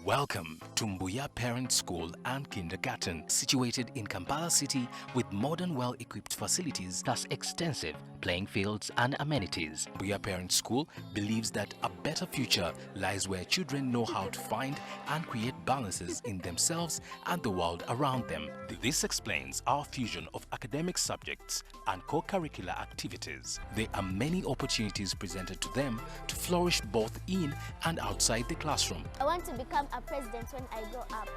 Welcome to Mbuya Parent School and Kindergarten, situated in Kampala City with modern, well-equipped facilities plus extensive playing fields and amenities. Mbuya Parent School believes that a better future lies where children know how to find and create balances in themselves and the world around them. This explains our fusion of academic subjects and co-curricular activities. There are many opportunities presented to them to flourish both in and outside the classroom. I want to become a president when I grow up.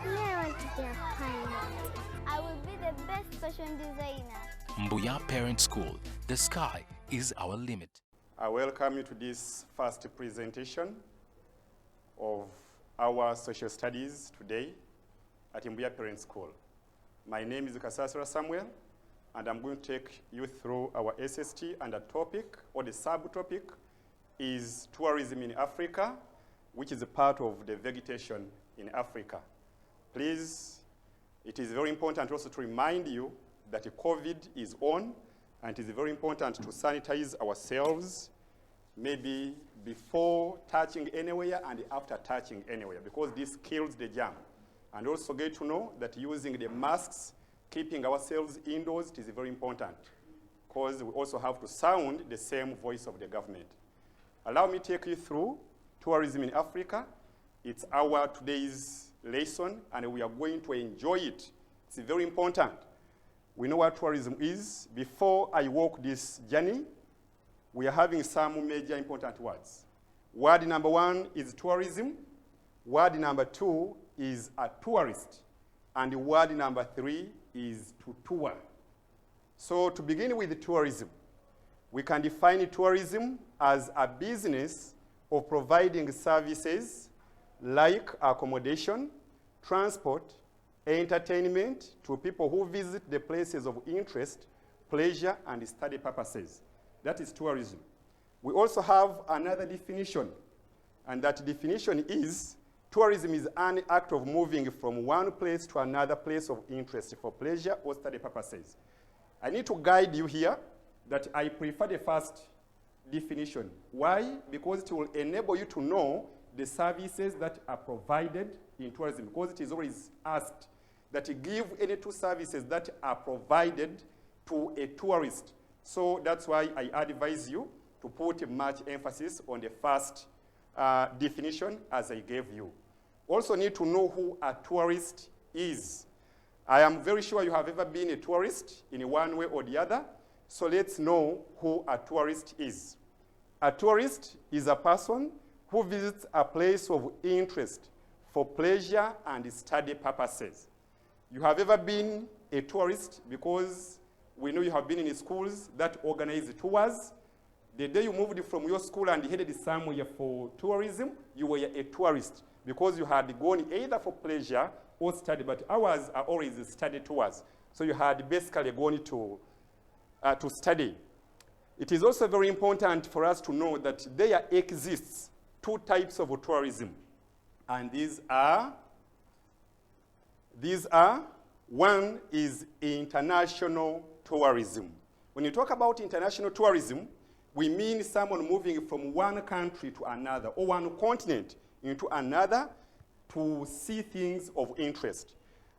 I want to be a pilot. I will be the best fashion designer. Mbuya Parent School, the sky is our limit. I welcome you to this first presentation of our social studies today at Mbuya Parent School. My name is Kasasura Samuel, and I'm going to take you through our SST, and the topic or the subtopic is tourism in Africa, which is a part of the vegetation in Africa. Please, it is very important also to remind you that COVID is on, and it is very important to sanitize ourselves, maybe before touching anywhere and after touching anywhere, because this kills the germ. And also get to know that using the masks, keeping ourselves indoors, it is very important, because we also have to sound the same voice of the government. Allow me to take you through tourism in Africa. It's our today's lesson, and we are going to enjoy it. It's very important. We know what tourism is. Before I walk this journey, we are having some major important words. Word number one is tourism. Word number two is a tourist. And word number three is to tour. So to begin with tourism, we can define tourism as a business of providing services like accommodation, transport, entertainment to people who visit the places of interest, pleasure, and study purposes. That is tourism. We also have another definition, and that definition is tourism is an act of moving from one place to another place of interest for pleasure or study purposes. I need to guide you here that I prefer the first definition. Why? Because it will enable you to know the services that are provided in tourism, because it is always asked that you give any two services that are provided to a tourist. So that's why I advise you to put much emphasis on the first definition as I gave you. Also need to know who a tourist is. I am very sure you have ever been a tourist in one way or the other, so let's know who a tourist is. A tourist is a person who visits a place of interest for pleasure and study purposes. You have ever been a tourist because we know you have been in schools that organize tours. The day you moved from your school and headed somewhere for tourism, you were a tourist because you had gone either for pleasure or study, but ours are always study tours. So you had basically gone to study. It is also very important for us to know that there exists two types of tourism. And these are, one is international tourism. When you talk about international tourism, we mean someone moving from one country to another or one continent into another to see things of interest.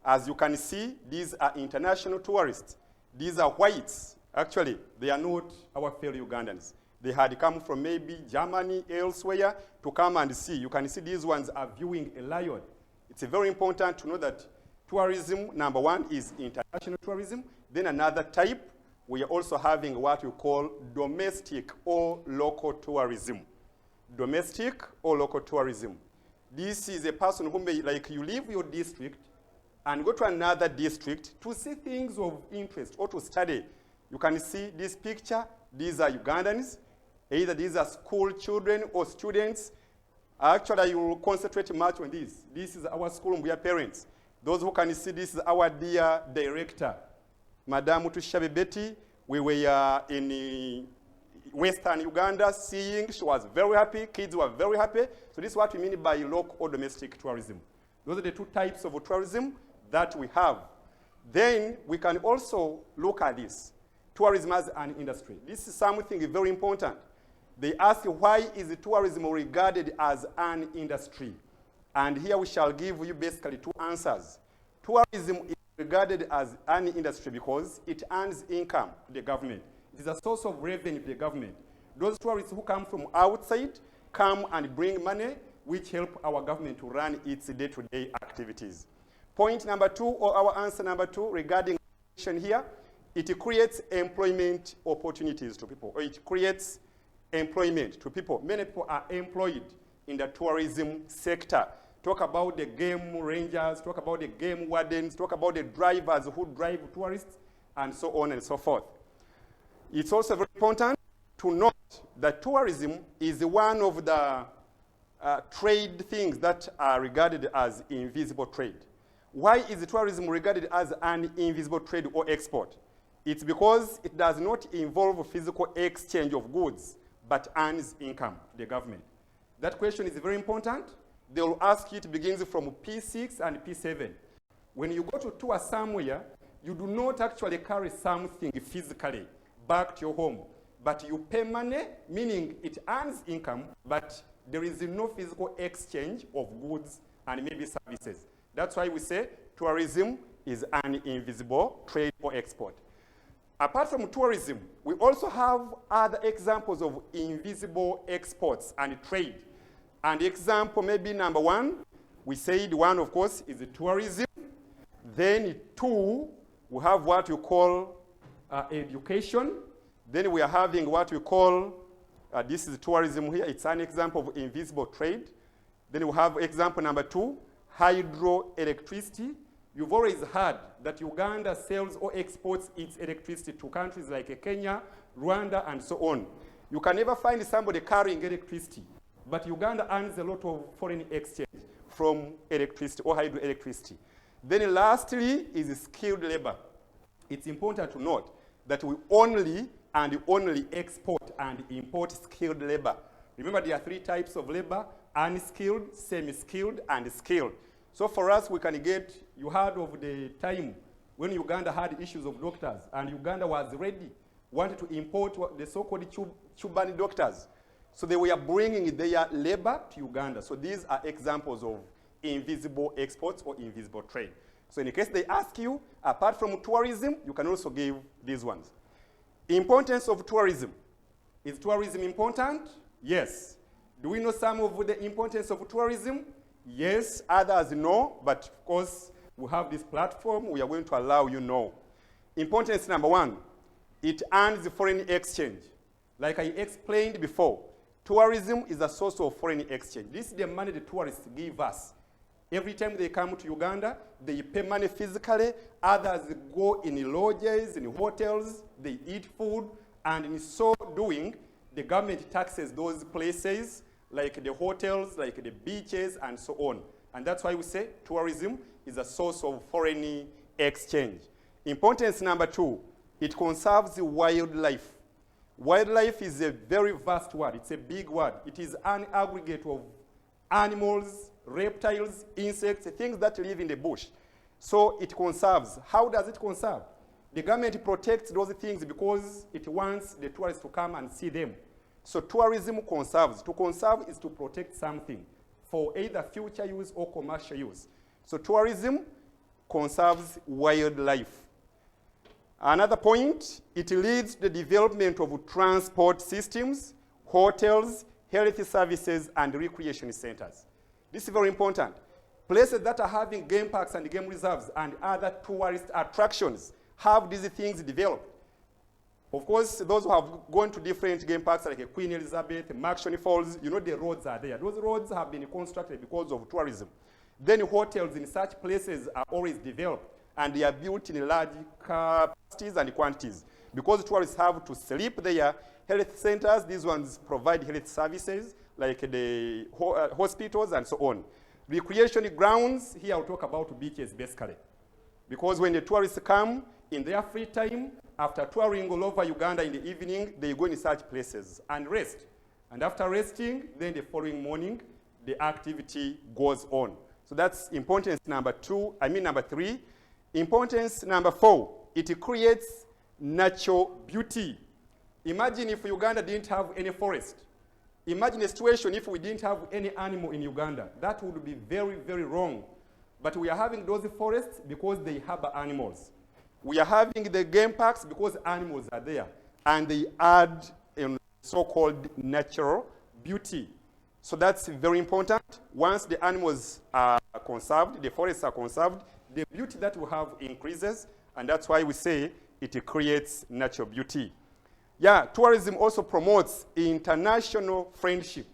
As you can see, these are international tourists. These are whites. Actually, they are not our fellow Ugandans. They had come from maybe Germany, elsewhere, to come and see. You can see these ones are viewing a lion. It's very important to know that tourism, number one, is international tourism. Then another type, we are also having what we call domestic or local tourism. Domestic or local tourism. This is a person who may, like you leave your district and go to another district to see things of interest or to study. You can see this picture. These are Ugandans. Either these are school children or students. Actually, you will concentrate much on this. This is our school, Mbuya Parents. Those who can see, this is our dear director, Madam Tushabe Betty. We were in Western Uganda seeing. She was very happy. Kids were very happy. So this is what we mean by local or domestic tourism. Those are the two types of tourism that we have. Then we can also look at this. Tourism as an industry. This is something very important. They ask, why is tourism regarded as an industry? And here we shall give you basically two answers. Tourism is regarded as an industry because it earns income to the government. It is a source of revenue to the government. Those tourists who come from outside come and bring money, which help our government to run its day-to-day activities. Point number two, or our answer number two, regarding here, it creates employment opportunities to people, or it creates employment to people. Many people are employed in the tourism sector. Talk about the game rangers, talk about the game wardens, talk about the drivers who drive tourists, and so on and so forth. It's also very important to note that tourism is one of the trade things that are regarded as invisible trade. Why is tourism regarded as an invisible trade or export? It's because it does not involve physical exchange of goods, but earns income to the government. That question is very important. They will ask you, it begins from P6 and P7. When you go to tour somewhere, you do not actually carry something physically back to your home, but you pay money, meaning it earns income, but there is no physical exchange of goods and maybe services. That's why we say tourism is an invisible trade or export. Apart from tourism, we also have other examples of invisible exports and trade. And example maybe number one, we said one, of course, is tourism. Then two, we have what you call education. Then we are having what we call, this is tourism here. It's an example of invisible trade. Then we have example number two, hydroelectricity. You've always heard that Uganda sells or exports its electricity to countries like Kenya, Rwanda, and so on. You can never find somebody carrying electricity, but Uganda earns a lot of foreign exchange from electricity or hydroelectricity. Then lastly is skilled labor. It's important to note that we only export and import skilled labor. Remember, there are three types of labor: unskilled, semi-skilled, and skilled. So for us, we can get, you heard of the time when Uganda had issues of doctors, and Uganda was ready, wanted to import the so-called Cuban doctors. So they were bringing their labor to Uganda. So these are examples of invisible exports or invisible trade. So in case they ask you, apart from tourism, you can also give these ones. Importance of tourism. Is tourism important? Yes. Do we know some of the importance of tourism? Yes, others no, but of course, we have this platform, we are going to allow you know. Importance number one, it earns foreign exchange. Like I explained before, tourism is a source of foreign exchange. This is the money the tourists give us. Every time they come to Uganda, they pay money physically, others go in lodges, in hotels, they eat food, and in so doing, the government taxes those places, like the hotels, like the beaches, and so on. And that's why we say tourism is a source of foreign exchange. Importance number two, it conserves wildlife. Wildlife is a very vast word. It's a big word. It is an aggregate of animals, reptiles, insects, things that live in the bush. So it conserves. How does it conserve? The government protects those things because it wants the tourists to come and see them. So tourism conserves. To conserve is to protect something for either future use or commercial use. So tourism conserves wildlife. Another point, it leads to the development of transport systems, hotels, health services, and recreation centers. This is very important. Places that are having game parks and game reserves and other tourist attractions have these things developed. Of course, those who have gone to different game parks like Queen Elizabeth, Maxon Falls, you know the roads are there. Those roads have been constructed because of tourism. Then hotels in such places are always developed, and they are built in large capacities and quantities. Because tourists have to sleep there, health centers, these ones provide health services, like the hospitals and so on. Recreation grounds, here I'll talk about beaches basically. Because when the tourists come, in their free time, after touring all over Uganda in the evening, they go in such places and rest. And after resting, then the following morning, the activity goes on. So that's importance number three. Importance number four, it creates natural beauty. Imagine if Uganda didn't have any forest. Imagine a situation if we didn't have any animal in Uganda. That would be very, very wrong. But we are having those forests because they harbor animals. We are having the game parks because animals are there. And they add so-called natural beauty. So that's very important. Once the animals are conserved, the forests are conserved, the beauty that we have increases, and that's why we say it creates natural beauty. Yeah, tourism also promotes international friendship.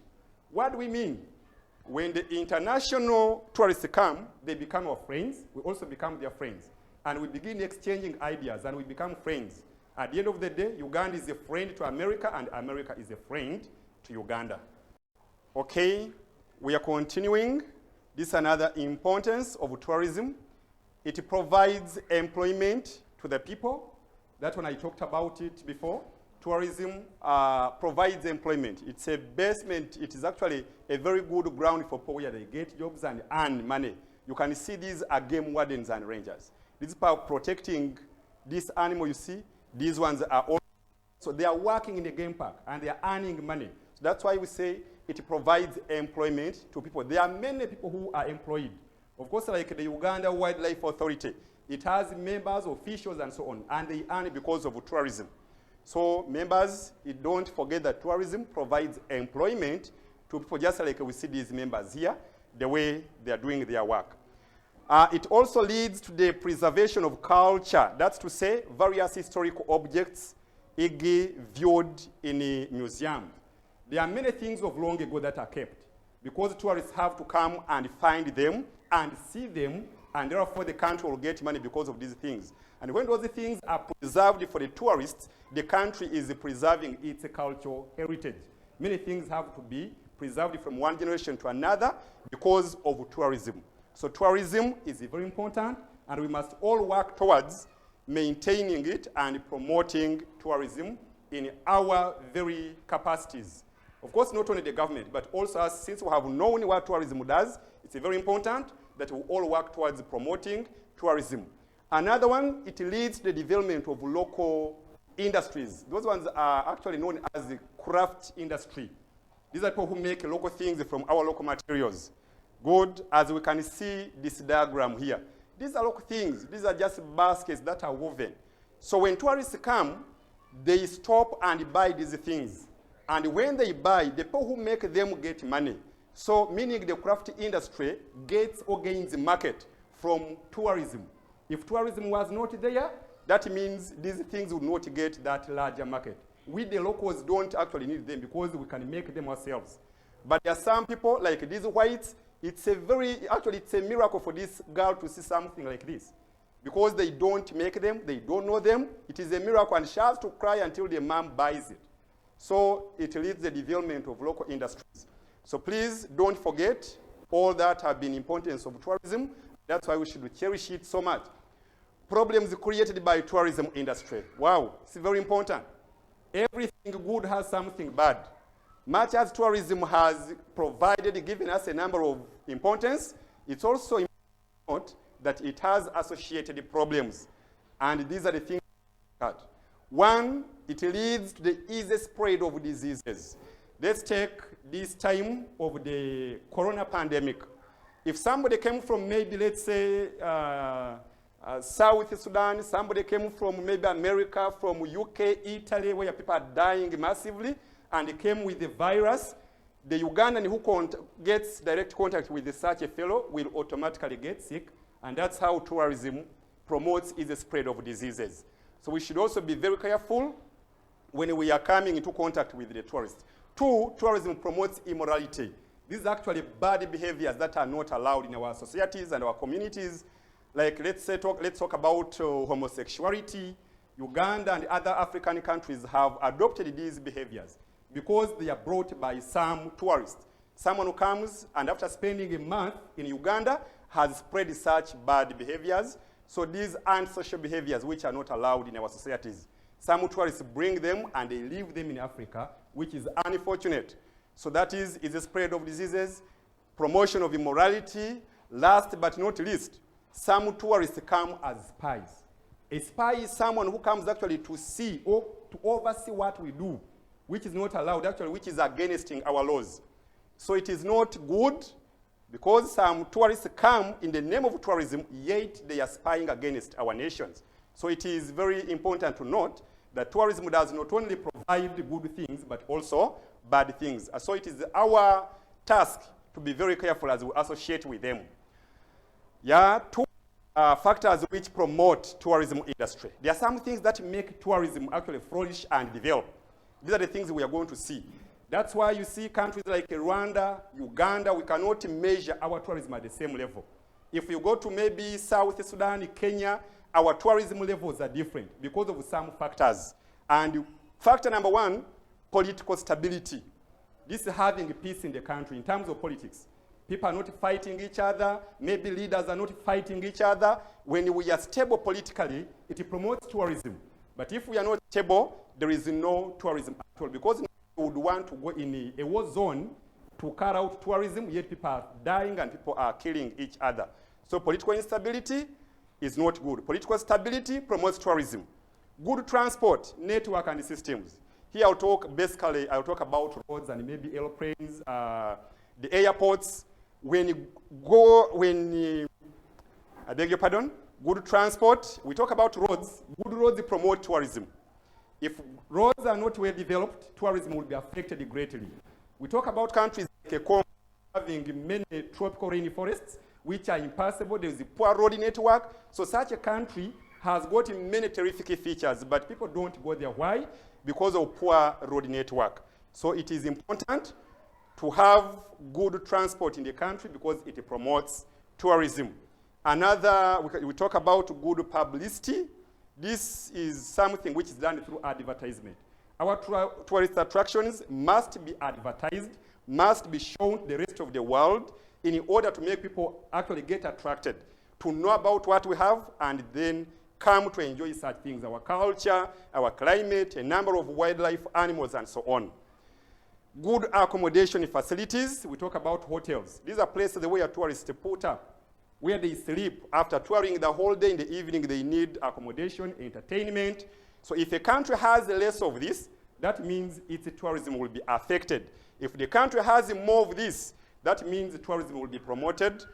What do we mean? When the international tourists come, they become our friends. We also become their friends. And we begin exchanging ideas, and we become friends. At the end of the day, Uganda is a friend to America, and America is a friend to Uganda. Okay, we are continuing. This is another importance of tourism. It provides employment to the people. That's when I talked about it before. Tourism provides employment. It's a basement. It is actually a very good ground for people where they get jobs and earn money. You can see these are game wardens and rangers. This is about protecting this animal you see. These ones are all, so they are working in the game park and they are earning money. So that's why we say it provides employment to people. There are many people who are employed. Of course, like the Uganda Wildlife Authority, it has members, officials, and so on, and they earn because of tourism. So members, don't forget that tourism provides employment to people, just like we see these members here, the way they are doing their work. It also leads to the preservation of culture. That's to say, various historical objects viewed in a museum. There are many things of long ago that are kept because tourists have to come and find them and see them, and therefore the country will get money because of these things. And when those things are preserved for the tourists, the country is preserving its cultural heritage. Many things have to be preserved from one generation to another because of tourism. So tourism is very important, and we must all work towards maintaining it and promoting tourism in our very capacities. Of course, not only the government, but also us, since we have known what tourism does, it's very important that we all work towards promoting tourism. Another one, it leads to the development of local industries. Those ones are actually known as the craft industry. These are people who make local things from our local materials. Good, as we can see this diagram here. These are local things. These are just baskets that are woven. So when tourists come, they stop and buy these things. And when they buy, the people who make them get money. So meaning the craft industry gets or gains market from tourism. If tourism was not there, that means these things would not get that larger market. We, the locals, don't actually need them because we can make them ourselves. But there are some people, like these whites, it's a miracle for this girl to see something like this. Because they don't make them, they don't know them, it is a miracle, and she has to cry until the mom buys it. So it leads the development of local industries. So please don't forget all that have been importance of tourism. That's why we should cherish it so much. Problems created by tourism industry. Wow, it's very important. Everything good has something bad. Much as tourism has given us a number of importance, it's also important that it has associated problems. And these are the things that. One, it leads to the easy spread of diseases. Let's take this time of the corona pandemic. If somebody came from maybe, let's say, South Sudan, somebody came from maybe America, from UK, Italy, where people are dying massively, and came with the virus, the Ugandan who gets direct contact with such a fellow will automatically get sick, and that's how tourism promotes the spread of diseases. So we should also be very careful when we are coming into contact with the tourists. Two, tourism promotes immorality. These are actually bad behaviors that are not allowed in our societies and our communities. Like let's talk about homosexuality. Uganda and other African countries have adopted these behaviors because they are brought by some tourists. Someone who comes and after spending a month in Uganda has spread such bad behaviors. So these aren't social behaviors which are not allowed in our societies. Some tourists bring them and they leave them in Africa, which is unfortunate. So that is the spread of diseases, promotion of immorality. Last but not least, some tourists come as spies. A spy is someone who comes actually to see or to oversee what we do. which is not allowed, actually, which is against our laws. So it is not good because some tourists come in the name of tourism, yet they are spying against our nations. So it is very important to note that tourism does not only provide good things, but also bad things. So it is our task to be very careful as we associate with them. Yeah, two factors which promote tourism industry. There are some things that make tourism actually flourish and develop. These are the things we are going to see. That's why you see countries like Rwanda, Uganda, we cannot measure our tourism at the same level. If you go to maybe South Sudan, Kenya, our tourism levels are different because of some factors. And factor number one, political stability. This is having peace in the country in terms of politics. People are not fighting each other. Maybe leaders are not fighting each other. When we are stable politically, it promotes tourism. But if we are not stable, there is no tourism at all. Because we would want to go in a war zone to carry out tourism, yet people are dying and people are killing each other. So political instability is not good. Political stability promotes tourism. Good transport, network, and systems. Here I'll talk about roads and maybe airplanes, the airports. I beg your pardon, good transport. We talk about roads. Good roads promote tourism. If roads are not well developed, tourism will be affected greatly. We talk about countries like Congo having many tropical rainforests, which are impassable. There is a poor road network. So such a country has got many terrific features, but people don't go there. Why? Because of poor road network. So it is important to have good transport in the country because it promotes tourism. Another, we talk about good publicity. This is something which is done through advertisement. Our tourist attractions must be advertised, must be shown to the rest of the world in order to make people actually get attracted, to know about what we have and then come to enjoy such things, our culture, our climate, a number of wildlife, animals, and so on. Good accommodation facilities. We talk about hotels. These are places where tourists put up, where they sleep. After touring the whole day, in the evening, they need accommodation, entertainment. So if a country has less of this, that means its tourism will be affected. If the country has more of this, that means tourism will be promoted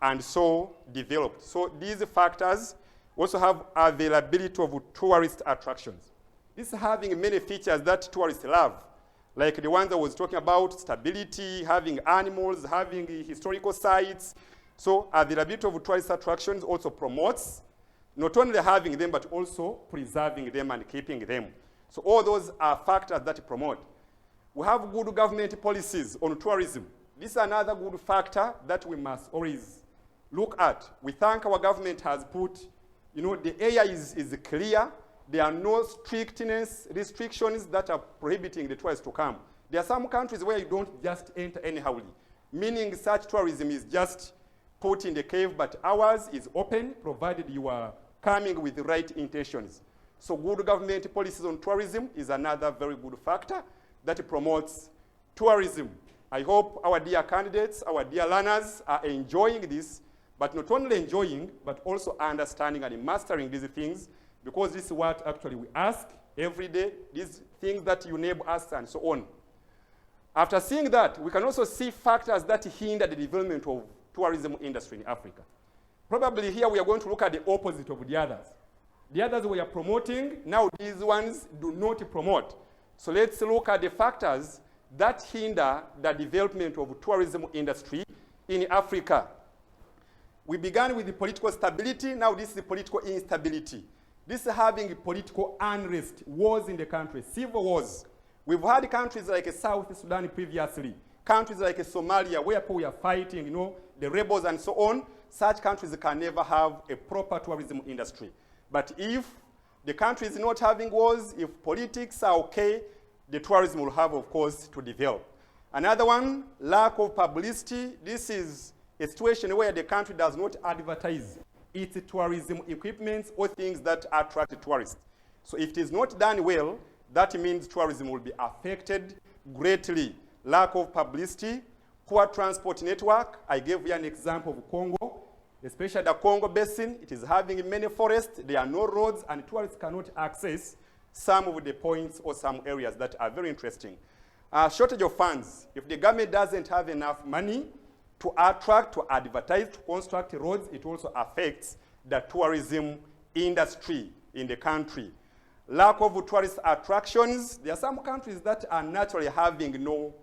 and so developed. So these factors also have availability of tourist attractions. This is having many features that tourists love, like the ones I was talking about, stability, having animals, having historical sites. So availability of tourist attractions also promotes not only having them, but also preserving them and keeping them. So all those are factors that promote. We have good government policies on tourism. This is another good factor that we must always look at. We thank our government has put, the area is clear. There are no restrictions that are prohibiting the tourists to come. There are some countries where you don't just enter anyhowly, meaning such tourism is just put in the cave, but ours is open, provided you are coming with the right intentions. So good government policies on tourism is another very good factor that promotes tourism. I hope our dear candidates, our dear learners are enjoying this, but not only enjoying, but also understanding and mastering these things, because this is what actually we ask every day, these things that you enable us and so on. After seeing that, we can also see factors that hinder the development of tourism industry in Africa. Probably here we are going to look at the opposite of the others. The others we are promoting, now these ones do not promote. So let's look at the factors that hinder the development of tourism industry in Africa. We began with the political stability, now this is the political instability. This is having political unrest, wars in the country, civil wars. We've had countries like South Sudan previously, countries like Somalia where people are fighting, the rebels and so on. Such countries can never have a proper tourism industry. But if the country is not having wars, if politics are okay, the tourism will have, of course, to develop. Another one, lack of publicity. This is a situation where the country does not advertise its tourism equipment or things that attract tourists. So if it is not done well, that means tourism will be affected greatly. Lack of publicity, poor transport network. I gave you an example of Congo, especially the Congo Basin. It is having many forests, there are no roads, and tourists cannot access some of the points or some areas that are very interesting. Shortage of funds. If the government doesn't have enough money to attract, to advertise, to construct roads, it also affects the tourism industry in the country. Lack of tourist attractions. There are some countries that are naturally having no,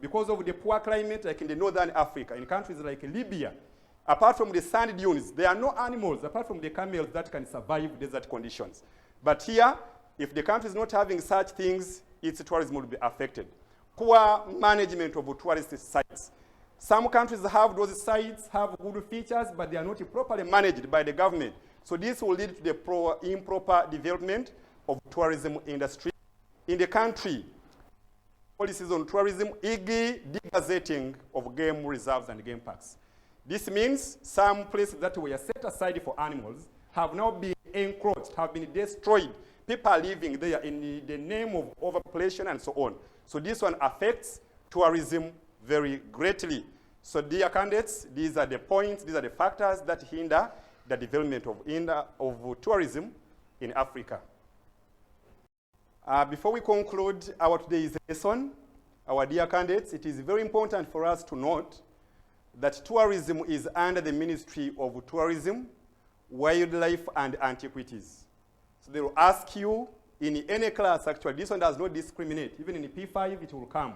because of the poor climate, like in the northern Africa, in countries like Libya, apart from the sand dunes, there are no animals, apart from the camels, that can survive desert conditions. But here, if the country is not having such things, its tourism will be affected. Poor management of tourist sites. Some countries have those sites, have good features, but they are not properly managed by the government. So this will lead to the improper development of tourism industry in the country. Policies on tourism, e.g. degazetting of game reserves and game parks. This means some places that were set aside for animals have now been encroached, have been destroyed. People are living there in the name of overpopulation and so on. So this one affects tourism very greatly. So dear candidates, these are the points, these are the factors that hinder the development of tourism in Africa. Before we conclude our today's lesson, our dear candidates, it is very important for us to note that tourism is under the Ministry of Tourism, Wildlife and Antiquities. So they will ask you in any class, actually, this one does not discriminate. Even in P5, it will come.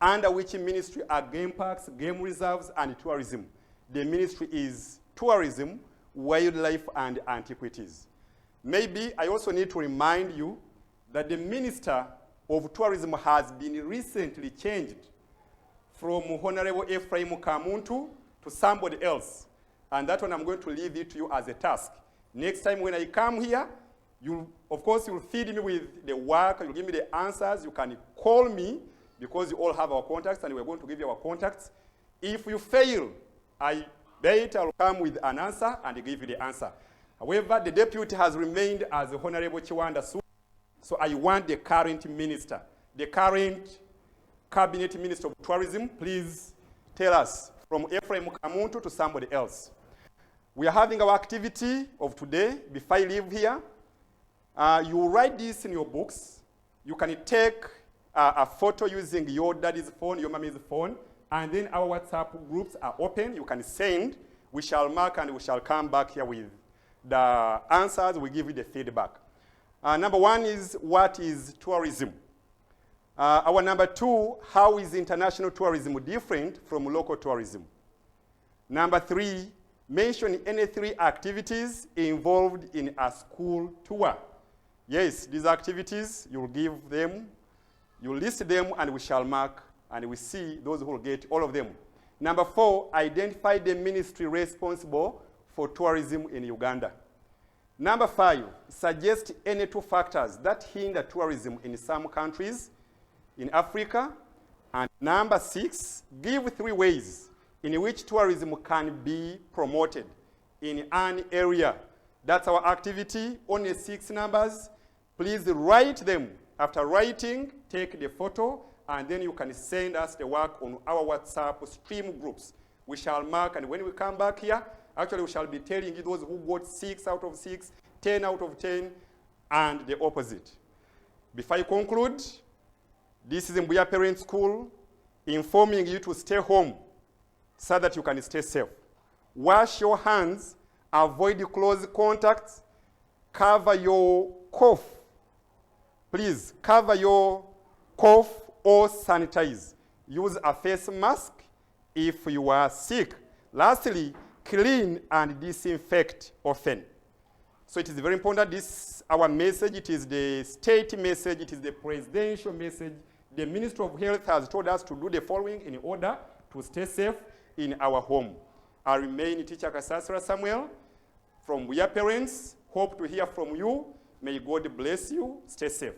Under which ministry are game parks, game reserves, and tourism? The ministry is Tourism, Wildlife and Antiquities. Maybe I also need to remind you that the Minister of Tourism has been recently changed from Honorable Ephraim Kamuntu to somebody else. And that one I'm going to leave it to you as a task. Next time when I come here, of course, you'll feed me with the work, you'll give me the answers, you can call me, because you all have our contacts, and we're going to give you our contacts. If you fail, I bet I'll come with an answer and give you the answer. However, the deputy has remained as the Honorable Chiwanda Su. So I want the current minister, the current cabinet minister of tourism, please tell us from Ephraim Kamuntu to somebody else. We are having our activity of today. Before I leave here, you write this in your books. You can take a photo using your daddy's phone, your mommy's phone, and then our WhatsApp groups are open. You can send. We shall mark and we shall come back here with the answers. We give you the feedback. Number one is, what is tourism? Our number two, how is international tourism different from local tourism? Number three, mention any 3 activities involved in a school tour. Yes, these activities, you'll give them, you list them, and we shall mark, and we see those who will get all of them. Number 4, identify the ministry responsible for tourism in Uganda. Number 5, suggest any 2 factors that hinder tourism in some countries in Africa. And number 6, give 3 ways in which tourism can be promoted in an area. That's our activity, only 6 numbers. Please write them. After writing, take the photo, and then you can send us the work on our WhatsApp stream groups. We shall mark, and when we come back here, actually we shall be telling you those who got 6 out of 6, 10 out of 10, and the opposite. Before I conclude, this is Mbuya Parent School informing you to stay home so that you can stay safe. Wash your hands, avoid close contacts, cover your cough. Please cover your cough or sanitize. Use a face mask if you are sick. Lastly, clean and disinfect often. So it is very important. This our message. It is the state message. It is the presidential message. The Ministry of Health has told us to do the following in order to stay safe in our home. I remain Teacher Kasasra Samuel from We Are Parents. Hope to hear from you. May God bless you. Stay safe.